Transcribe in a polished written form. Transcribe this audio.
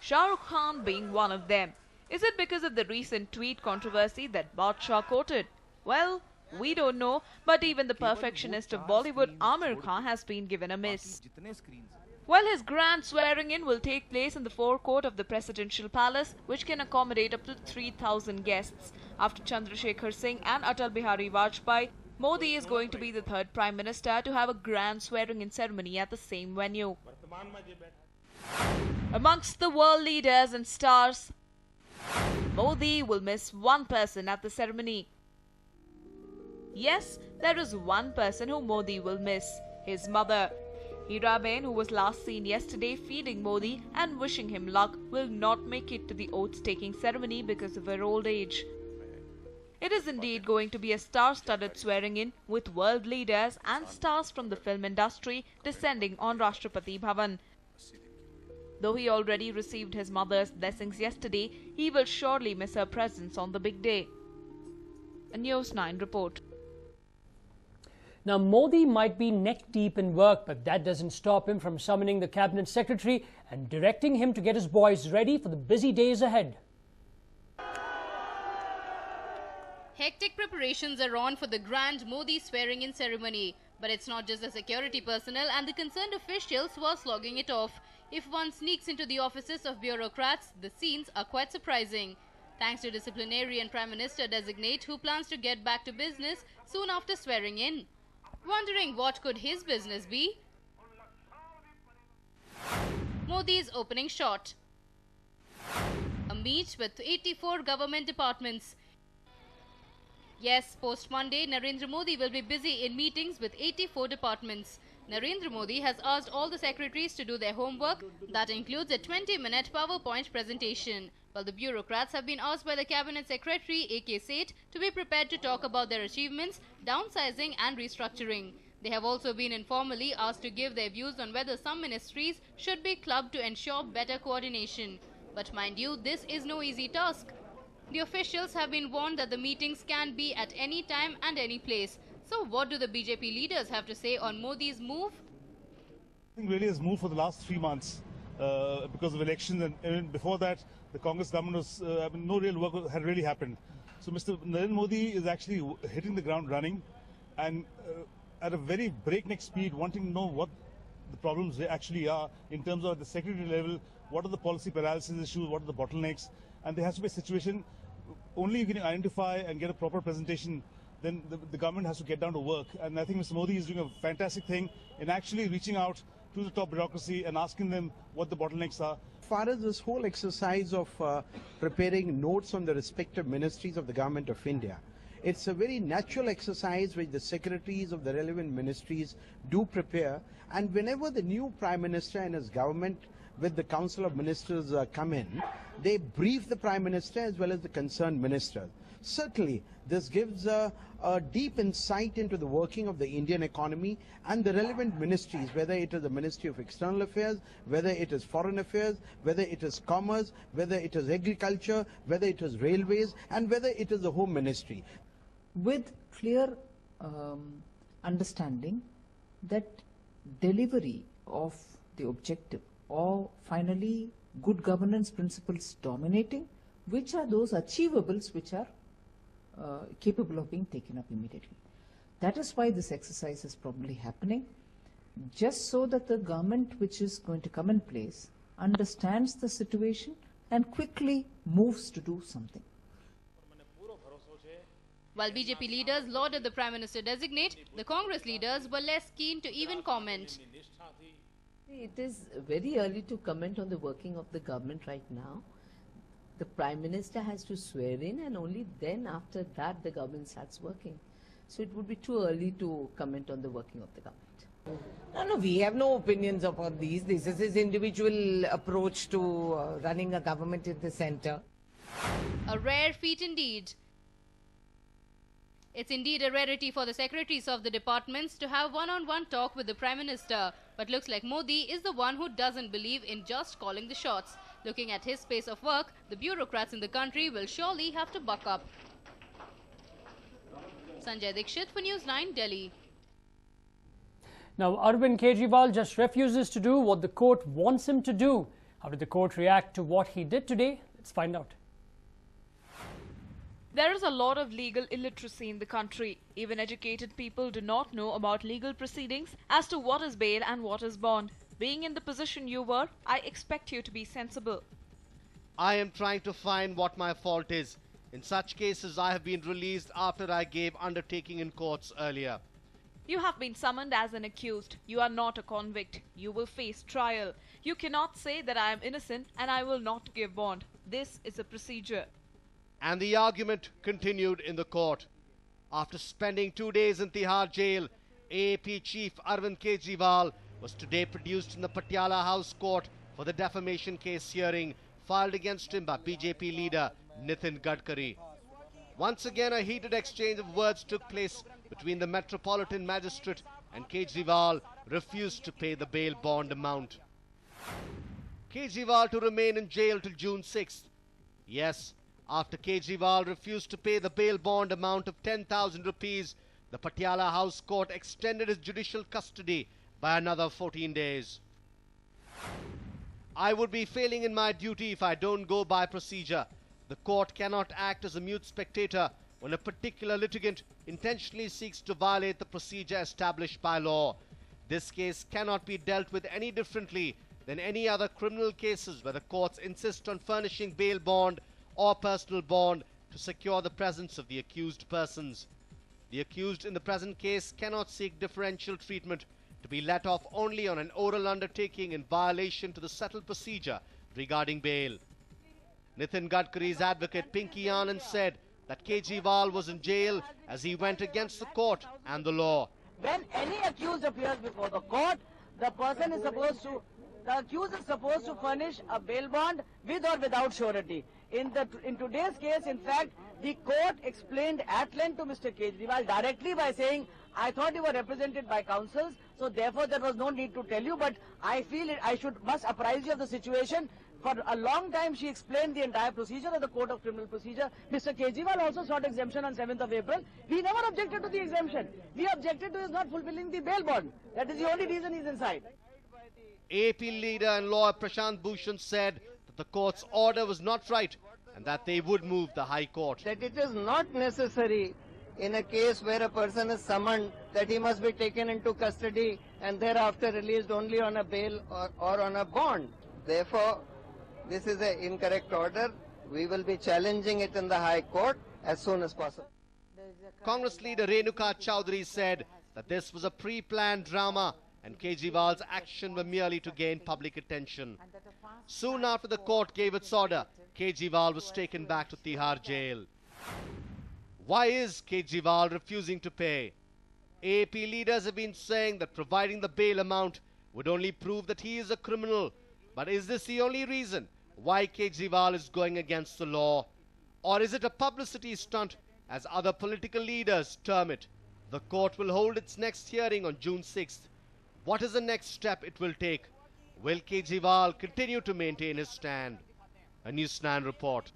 Shah Rukh Khan being one of them. Is it because of the recent tweet controversy that Badshah quoted? Well, we don't know, but even the perfectionist of Bollywood, Amir Khan, has been given a miss. While his grand swearing-in will take place in the forecourt of the presidential palace, which can accommodate up to 3,000 guests. After Chandrasekhar Singh and Atal Bihari Vajpayee, Modi is going to be the third Prime Minister to have a grand swearing-in ceremony at the same venue. Amongst the world leaders and stars, Modi will miss one person at the ceremony. Yes, there is one person who Modi will miss, his mother. Hiraben, who was last seen yesterday feeding Modi and wishing him luck, will not make it to the oath-taking ceremony because of her old age. It is indeed going to be a star-studded swearing-in with world leaders and stars from the film industry descending on Rashtrapati Bhavan. Though he already received his mother's blessings yesterday, he will surely miss her presence on the big day. A News9 report. Now, Modi might be neck-deep in work, but that doesn't stop him from summoning the cabinet secretary and directing him to get his boys ready for the busy days ahead. Hectic preparations are on for the grand Modi swearing-in ceremony. But it's not just the security personnel and the concerned officials who are slogging it off. If one sneaks into the offices of bureaucrats, the scenes are quite surprising. Thanks to disciplinary and Prime Minister designate who plans to get back to business soon after swearing in. Wondering what could his business be? Modi's opening shot. A meet with 84 government departments. Yes, post-Monday, Narendra Modi will be busy in meetings with 84 departments. Narendra Modi has asked all the secretaries to do their homework. That includes a 20-minute PowerPoint presentation. While the bureaucrats have been asked by the Cabinet Secretary A.K. Seth to be prepared to talk about their achievements, downsizing and restructuring. They have also been informally asked to give their views on whether some ministries should be clubbed to ensure better coordination. But mind you, this is no easy task. The officials have been warned that the meetings can be at any time and any place. So what do the BJP leaders have to say on Modi's move? I think really his move for the last 3 months because of elections, and even before that the Congress government was, no real work had really happened. So Mr. Narendra Modi is actually hitting the ground running and at a very breakneck speed, wanting to know what the problems actually are in terms of at the secretary level, what are the policy paralysis issues, what are the bottlenecks, and there has to be a situation, only if you can identify and get a proper presentation, then the government has to get down to work. And I think Mr. Modi is doing a fantastic thing in actually reaching out to the top bureaucracy and asking them what the bottlenecks are. As far as this whole exercise of preparing notes on the respective ministries of the Government of India, it's a very natural exercise which the secretaries of the relevant ministries do prepare, and whenever the new Prime Minister and his government with the Council of Ministers come in, they brief the Prime Minister as well as the concerned ministers. Certainly, this gives a deep insight into the working of the Indian economy and the relevant ministries, whether it is the Ministry of External Affairs, whether it is Foreign Affairs, whether it is Commerce, whether it is Agriculture, whether it is Railways, and whether it is the Home Ministry. With clear understanding that delivery of the objective or finally good governance principles dominating, which are those achievables which are capable of being taken up immediately. That is why this exercise is probably happening, just so that the government which is going to come in place understands the situation and quickly moves to do something. While BJP leaders lauded the Prime Minister designate, the Congress leaders were less keen to even comment. It is very early to comment on the working of the government right now. The Prime Minister has to swear in, and only then after that the government starts working. So it would be too early to comment on the working of the government. No, we have no opinions upon these. This is his individual approach to running a government in the centre. A rare feat indeed. It's indeed a rarity for the secretaries of the departments to have one-on-one talk with the Prime Minister. But looks like Modi is the one who doesn't believe in just calling the shots. Looking at his pace of work, the bureaucrats in the country will surely have to buck up. Sanjay Dikshit for News9, Delhi. Now, Arvind Kejriwal just refuses to do what the court wants him to do. How did the court react to what he did today? Let's find out. There is a lot of legal illiteracy in the country. Even educated people do not know about legal proceedings as to what is bail and what is bond. Being in the position you were, I expect you to be sensible. I am trying to find what my fault is. In such cases, I have been released after I gave undertaking in courts earlier. You have been summoned as an accused. You are not a convict. You will face trial. You cannot say that I am innocent and I will not give bond. This is a procedure. And the argument continued in the court. After spending 2 days in Tihar jail, AAP chief Arvind Kejriwal was today produced in the Patiala House Court for the defamation case hearing filed against him by BJP leader Nitin Gadkari. Once again, a heated exchange of words took place between the Metropolitan Magistrate, and Kejriwal refused to pay the bail bond amount. Kejriwal to remain in jail till June 6th. Yes, after Kejriwal refused to pay the bail bond amount of 10,000 rupees, the Patiala House Court extended his judicial custody by another 14 days. I would be failing in my duty if I don't go by procedure. The court cannot act as a mute spectator when a particular litigant intentionally seeks to violate the procedure established by law. This case cannot be dealt with any differently than any other criminal cases where the courts insist on furnishing bail bond or personal bond to secure the presence of the accused persons. The accused in the present case cannot seek differential treatment to be let off only on an oral undertaking in violation to the settled procedure regarding bail. Nitin Gadkari's advocate Pinky Anand said that Kejriwal was in jail as he went against the court and the law. When any accused appears before the court, the accused is supposed to furnish a bail bond with or without surety. In today's case, in fact, the court explained at length to Mr. Kejriwal directly by saying, I thought you were represented by counsels, so therefore there was no need to tell you, but I feel must apprise you of the situation. For a long time she explained the entire procedure of the Code of Criminal Procedure. Mr. Kejriwal also sought exemption on 7th of April. We never objected to the exemption. We objected to his not fulfilling the bail bond. That is the only reason he's inside. AP leader and lawyer Prashant Bhushan said that the court's order was not right and that they would move the High Court. That it is not necessary in a case where a person is summoned that he must be taken into custody and thereafter released only on a bail or on a bond. Therefore, this is an incorrect order. We will be challenging it in the High Court as soon as possible. Congress leader Renuka Chowdhury said that this was a pre-planned drama and Kejriwal's action were merely to gain public attention. Soon after the court gave its order, Kejriwal was taken back to Tihar jail. Why is Kejriwal refusing to pay? AP leaders have been saying that providing the bail amount would only prove that he is a criminal. But is this the only reason why Kejriwal is going against the law? Or is it a publicity stunt, as other political leaders term it? The court will hold its next hearing on June 6th. What is the next step it will take? Will Kejriwal continue to maintain his stand? A News9 report.